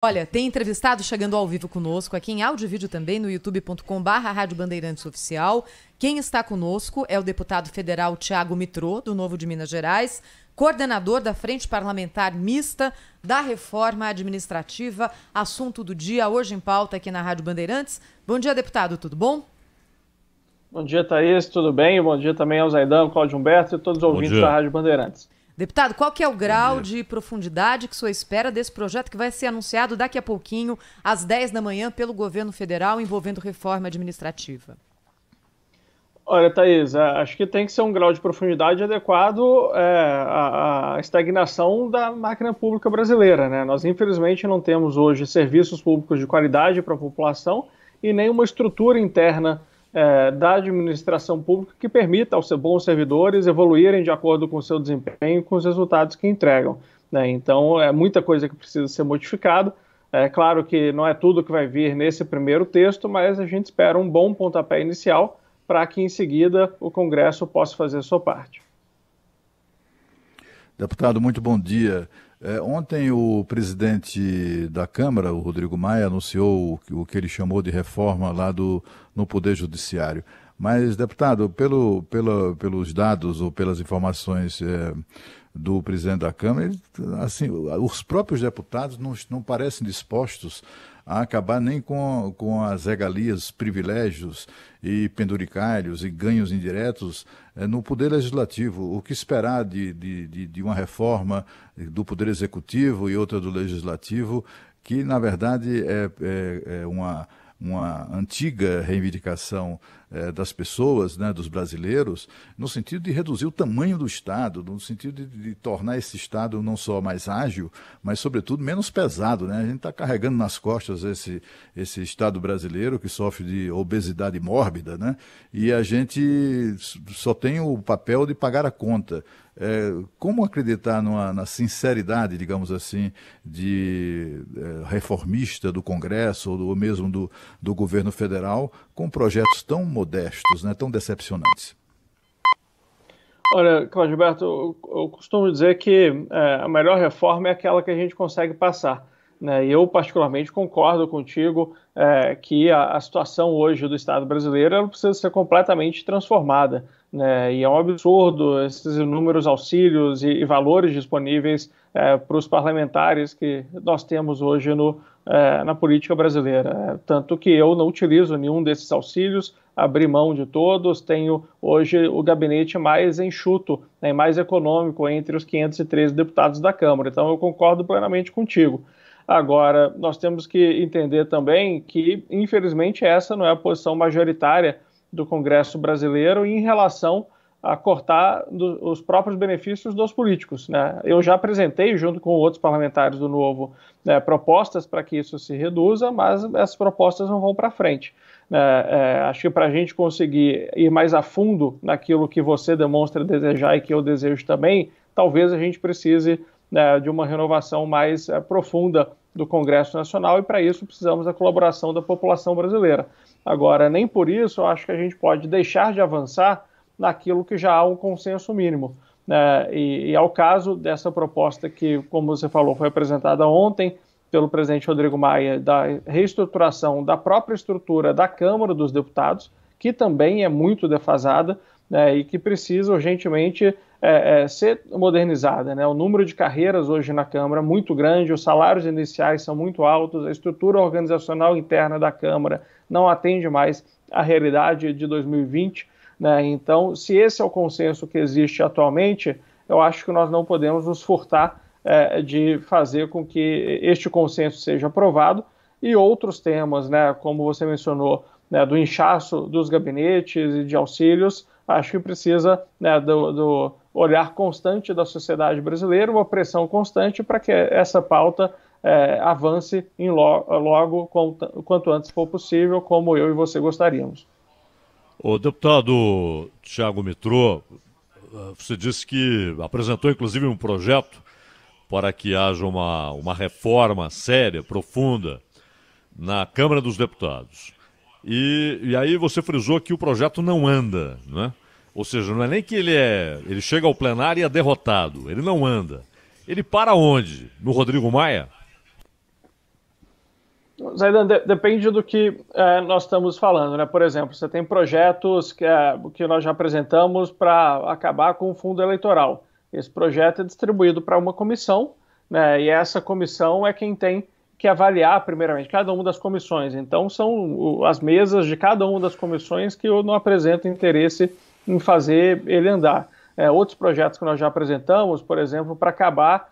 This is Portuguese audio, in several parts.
Olha, tem entrevistado chegando ao vivo conosco, aqui em áudio e vídeo também, no youtube.com/Rádio Bandeirantes Oficial. Quem está conosco é o deputado federal Thiago Mitrô, do Novo de Minas Gerais, coordenador da Frente Parlamentar Mista da Reforma Administrativa, assunto do dia, hoje em pauta aqui na Rádio Bandeirantes. Bom dia, deputado, tudo bom? Bom dia, Thaís, tudo bem? Bom dia também ao Zaidan, Cláudio Humberto e todos os ouvintes da Rádio Bandeirantes. Deputado, qual que é o grau de profundidade que o senhor espera desse projeto que vai ser anunciado daqui a pouquinho, às 10 da manhã, pelo governo federal, envolvendo reforma administrativa? Olha, Thaís, acho que tem que ser um grau de profundidade adequado à estagnação da máquina pública brasileira, né? Nós, infelizmente, não temos hoje serviços públicos de qualidade para a população e nem uma estrutura interna da administração pública que permita aos bons servidores evoluírem de acordo com o seu desempenho, com os resultados que entregam, né? Então, é muita coisa que precisa ser modificada. É claro que não é tudo que vai vir nesse primeiro texto, mas a gente espera um bom pontapé inicial para que, em seguida, o Congresso possa fazer a sua parte. Deputado, muito bom dia. Ontem o presidente da Câmara, o Rodrigo Maia, anunciou o que ele chamou de reforma lá no Poder Judiciário. Mas, deputado, pelos dados ou pelas informações do presidente da Câmara, assim, os próprios deputados não parecem dispostos a acabar nem com as regalias, privilégios e penduricalhos e ganhos indiretos no Poder Legislativo. O que esperar de uma reforma do Poder Executivo e outra do Legislativo, que na verdade é uma antiga reivindicação das pessoas, né, dos brasileiros, no sentido de reduzir o tamanho do Estado, no sentido de tornar esse Estado não só mais ágil, mas, sobretudo, menos pesado, né? A gente está carregando nas costas esse Estado brasileiro que sofre de obesidade mórbida, né? E a gente só tem o papel de pagar a conta. Como acreditar na sinceridade, digamos assim, de reformista do Congresso ou mesmo do governo federal com projetos tão modestos, né, tão decepcionantes? Olha, Cláudio Humberto, eu costumo dizer que a melhor reforma é aquela que a gente consegue passar, né? E eu, particularmente, concordo contigo que a situação hoje do Estado brasileiro ela precisa ser completamente transformada, né? E é um absurdo esses inúmeros auxílios e valores disponíveis para os parlamentares que nós temos hoje na política brasileira. Tanto que eu não utilizo nenhum desses auxílios, abri mão de todos, tenho hoje o gabinete mais enxuto, né, mais econômico entre os 513 deputados da Câmara. Então eu concordo plenamente contigo. Agora, nós temos que entender também que, infelizmente, essa não é a posição majoritária do Congresso brasileiro em relação a cortar os próprios benefícios dos políticos, né? Eu já apresentei, junto com outros parlamentares do Novo, propostas para que isso se reduza, mas essas propostas não vão para frente. Acho que para a gente conseguir ir mais a fundo naquilo que você demonstra desejar e que eu desejo também, talvez a gente precise de uma renovação mais profunda do Congresso Nacional e para isso precisamos da colaboração da população brasileira. Agora, nem por isso eu acho que a gente pode deixar de avançar naquilo que já há um consenso mínimo, né? E é o caso dessa proposta que, como você falou, foi apresentada ontem pelo presidente Rodrigo Maia, da reestruturação da própria estrutura da Câmara dos Deputados, que também é muito defasada, né, e que precisa urgentemente ser modernizada, né? O número de carreiras hoje na Câmara é muito grande, os salários iniciais são muito altos, a estrutura organizacional interna da Câmara não atende mais à realidade de 2020, né? Então, se esse é o consenso que existe atualmente, eu acho que nós não podemos nos furtar de fazer com que este consenso seja aprovado e outros temas, né, como você mencionou, né, do inchaço dos gabinetes e de auxílios, acho que precisa, né, do olhar constante da sociedade brasileira, uma pressão constante para que essa pauta avance logo quanto antes for possível, como eu e você gostaríamos. O deputado Thiago Mitrô, você disse que apresentou inclusive um projeto para que haja uma reforma séria, profunda, na Câmara dos Deputados. E aí você frisou que o projeto não anda, né? Ou seja, não é nem que ele chega ao plenário e é derrotado, ele não anda. Ele para onde? No Rodrigo Maia? Zaidan, depende do que nós estamos falando, né? Por exemplo, você tem projetos que nós já apresentamos para acabar com o fundo eleitoral. Esse projeto é distribuído para uma comissão, né? E essa comissão é quem tem que avaliar, primeiramente, cada uma das comissões. Então, são as mesas de cada uma das comissões que eu não apresento interesse em fazer ele andar. Outros projetos que nós já apresentamos, por exemplo, para acabar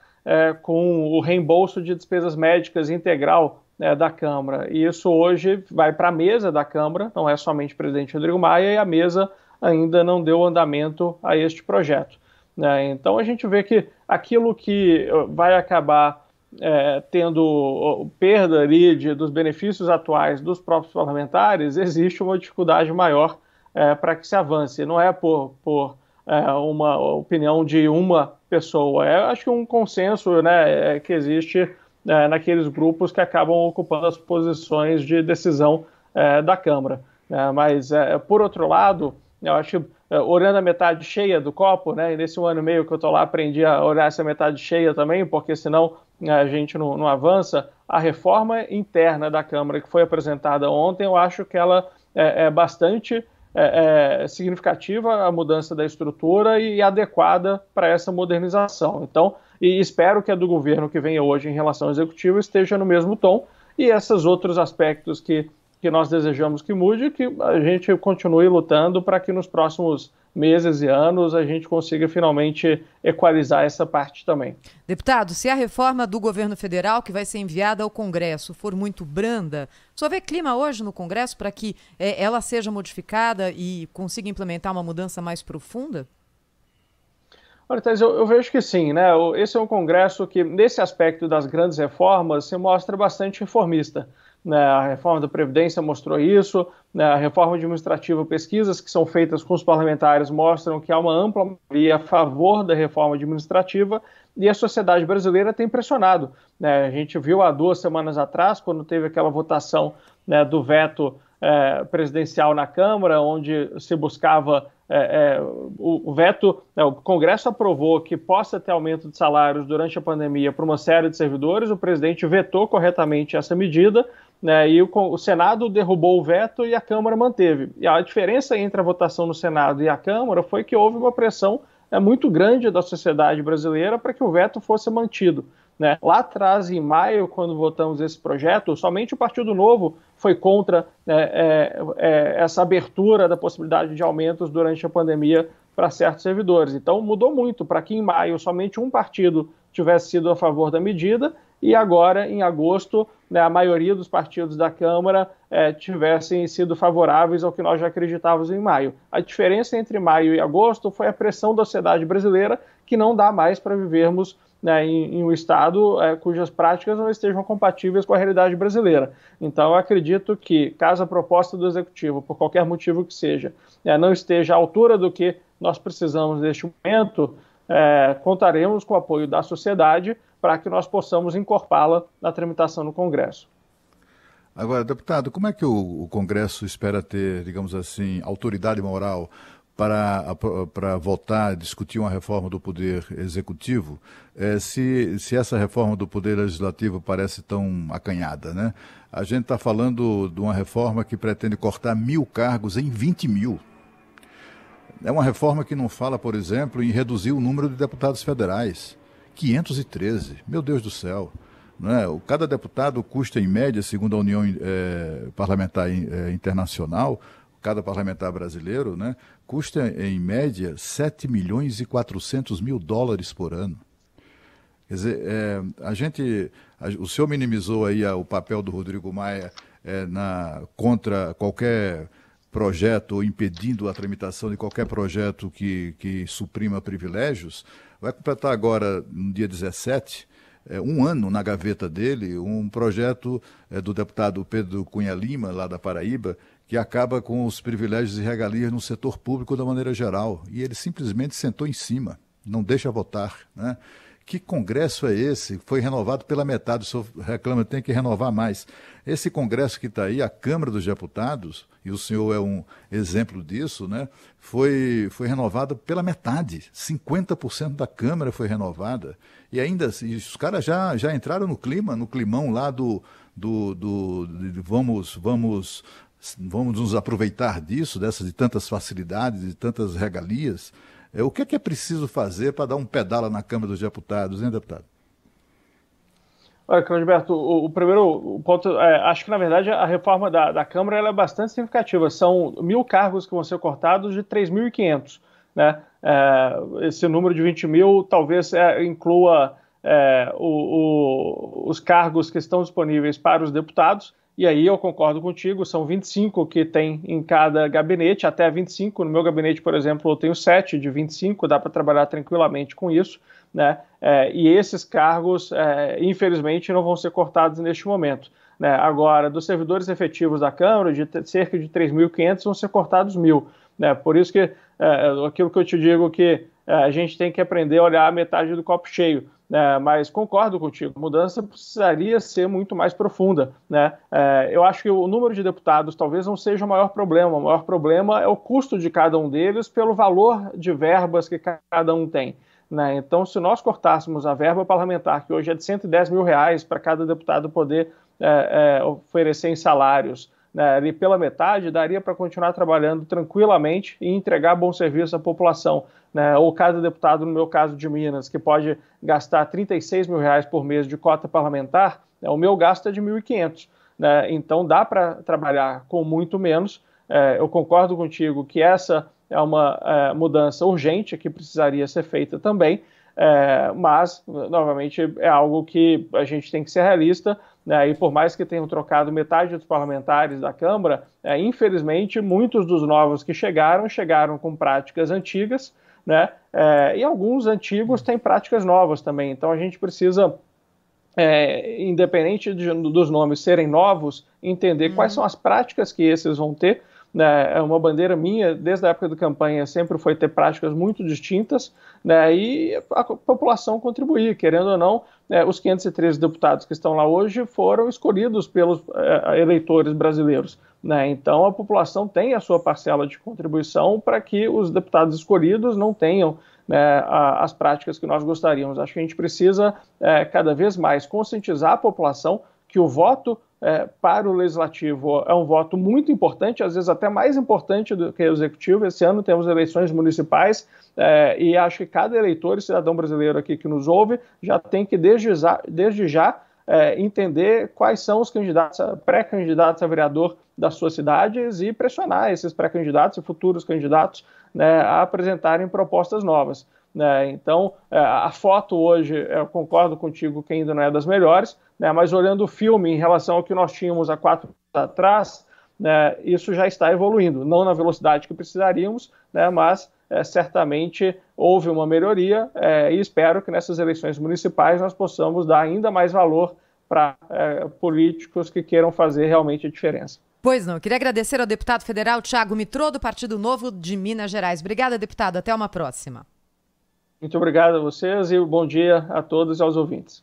com o reembolso de despesas médicas integral da Câmara. E isso hoje vai para a mesa da Câmara, não é somente o presidente Rodrigo Maia, e a mesa ainda não deu andamento a este projeto. Então a gente vê que aquilo que vai acabar tendo perda ali dos benefícios atuais dos próprios parlamentares, existe uma dificuldade maior para que se avance. Não é por uma opinião de uma pessoa, acho que um consenso, né, que existe naqueles grupos que acabam ocupando as posições de decisão da Câmara. Mas, por outro lado, eu acho que olhando a metade cheia do copo, né, e nesse 1 ano e meio que eu estou lá, aprendi a olhar essa metade cheia também, porque senão a gente não avança. A reforma interna da Câmara que foi apresentada ontem, eu acho que ela é bastante significativa, a mudança da estrutura e adequada para essa modernização. Então, e espero que a do governo que venha hoje em relação ao executivo esteja no mesmo tom, e esses outros aspectos que nós desejamos que mude, que a gente continue lutando para que nos próximos meses e anos a gente consiga finalmente equalizar essa parte também. Deputado, se a reforma do governo federal que vai ser enviada ao Congresso for muito branda, só vê clima hoje no Congresso para que ela seja modificada e consiga implementar uma mudança mais profunda? Olha, Thais, eu vejo que sim, né? Esse é um Congresso que, nesse aspecto das grandes reformas, se mostra bastante reformista. A reforma da Previdência mostrou isso, a reforma administrativa, pesquisas que são feitas com os parlamentares mostram que há uma ampla maioria a favor da reforma administrativa e a sociedade brasileira tem pressionado. A gente viu há 2 semanas atrás, quando teve aquela votação do veto presidencial na Câmara, onde se buscava o veto, o Congresso aprovou que possa ter aumento de salários durante a pandemia para uma série de servidores, o presidente vetou corretamente essa medida, e o Senado derrubou o veto e a Câmara manteve. E a diferença entre a votação no Senado e a Câmara foi que houve uma pressão muito grande da sociedade brasileira para que o veto fosse mantido. Lá atrás, em maio, quando votamos esse projeto, somente o Partido Novo foi contra essa abertura da possibilidade de aumentos durante a pandemia para certos servidores. Então, mudou muito para que em maio somente um partido tivesse sido a favor da medida e agora, em agosto, a maioria dos partidos da Câmara tivessem sido favoráveis ao que nós já acreditávamos em maio. A diferença entre maio e agosto foi a pressão da sociedade brasileira, que não dá mais para vivermos em um Estado cujas práticas não estejam compatíveis com a realidade brasileira. Então, eu acredito que, caso a proposta do Executivo, por qualquer motivo que seja, não esteja à altura do que nós precisamos neste momento, contaremos com o apoio da sociedade para que nós possamos incorporá-la na tramitação no Congresso. Agora, deputado, como é que o Congresso espera ter, digamos assim, autoridade moral para votar, discutir uma reforma do Poder Executivo, se essa reforma do Poder Legislativo parece tão acanhada, né? A gente está falando de uma reforma que pretende cortar 1.000 cargos em 20.000. É uma reforma que não fala, por exemplo, em reduzir o número de deputados federais. 513, meu Deus do céu. Não é? Cada deputado custa, em média, segundo a União Parlamentar Internacional, cada parlamentar brasileiro, né, custa, em média, 7 milhões e 400 mil dólares por ano. Quer dizer, o senhor minimizou aí o papel do Rodrigo Maia contra qualquer projeto ou impedindo a tramitação de qualquer projeto que suprima privilégios. Vai completar agora, no dia 17, 1 ano na gaveta dele, um projeto do deputado Pedro Cunha Lima, lá da Paraíba, que acaba com os privilégios e regalias no setor público da maneira geral. E ele simplesmente sentou em cima, não deixa votar, né? Que Congresso é esse? Foi renovado pela metade, o senhor reclama que tem que renovar mais. Esse Congresso que está aí, a Câmara dos Deputados, e o senhor é um exemplo disso, né? Foi renovado pela metade, 50% da Câmara foi renovada. E ainda assim, os caras já entraram no climão lá do vamos nos aproveitar disso, de tantas facilidades, de tantas regalias. O que é preciso fazer para dar um pedala na Câmara dos Deputados, hein, deputado? Olha, Claudio, o primeiro ponto, acho que, na verdade, a reforma da Câmara ela é bastante significativa. São 1.000 cargos que vão ser cortados de 3.500, né? Esse número de 20 mil talvez inclua os cargos que estão disponíveis para os deputados, e aí eu concordo contigo, são 25 que tem em cada gabinete, até 25, no meu gabinete, por exemplo, eu tenho 7 de 25, dá para trabalhar tranquilamente com isso, né? E esses cargos, infelizmente, não vão ser cortados neste momento, né? Agora, dos servidores efetivos da Câmara, de cerca de 3.500, vão ser cortados 1.000, né? Por isso que aquilo que eu te digo que a gente tem que aprender a olhar a metade do copo cheio, né? Mas concordo contigo, a mudança precisaria ser muito mais profunda, né? Eu acho que o número de deputados talvez não seja o maior problema é o custo de cada um deles pelo valor de verbas que cada um tem, né? Então, se nós cortássemos a verba parlamentar, que hoje é de R$110 mil para cada deputado poder oferecer em salários, né, ali pela metade, daria para continuar trabalhando tranquilamente e entregar bom serviço à população, né? Ou cada deputado, no meu caso de Minas, que pode gastar R$36 mil por mês de cota parlamentar, o meu gasto é de 1.500, né? Então dá para trabalhar com muito menos. Eu concordo contigo que essa é uma mudança urgente que precisaria ser feita também, mas, novamente, é algo que a gente tem que ser realista, né? E por mais que tenham trocado metade dos parlamentares da Câmara, infelizmente, muitos dos novos que chegaram com práticas antigas, né? E alguns antigos têm práticas novas também. Então, a gente precisa, independente dos nomes serem novos, entender quais são as práticas que esses vão ter. É uma bandeira minha, desde a época da campanha, sempre foi ter práticas muito distintas, né, e a população contribuir, querendo ou não, os 513 deputados que estão lá hoje foram escolhidos pelos eleitores brasileiros, né, então a população tem a sua parcela de contribuição para que os deputados escolhidos não tenham, né, as práticas que nós gostaríamos. Acho que a gente precisa cada vez mais conscientizar a população que o voto para o Legislativo é um voto muito importante, às vezes até mais importante do que o Executivo. Esse ano temos eleições municipais e acho que cada eleitor e cidadão brasileiro aqui que nos ouve já tem que, desde já, entender quais são os pré-candidatos a vereador das suas cidades e pressionar esses pré-candidatos e futuros candidatos, né, a apresentarem propostas novas, né? Então, a foto hoje, eu concordo contigo que ainda não é das melhores, né, mas olhando o filme em relação ao que nós tínhamos há 4 anos atrás, né, isso já está evoluindo, não na velocidade que precisaríamos, né, mas certamente houve uma melhoria e espero que nessas eleições municipais nós possamos dar ainda mais valor para políticos que queiram fazer realmente a diferença. Pois não, eu queria agradecer ao deputado federal Thiago Mitrô, do Partido Novo de Minas Gerais. Obrigada, deputado, até uma próxima. Muito obrigado a vocês e bom dia a todos e aos ouvintes.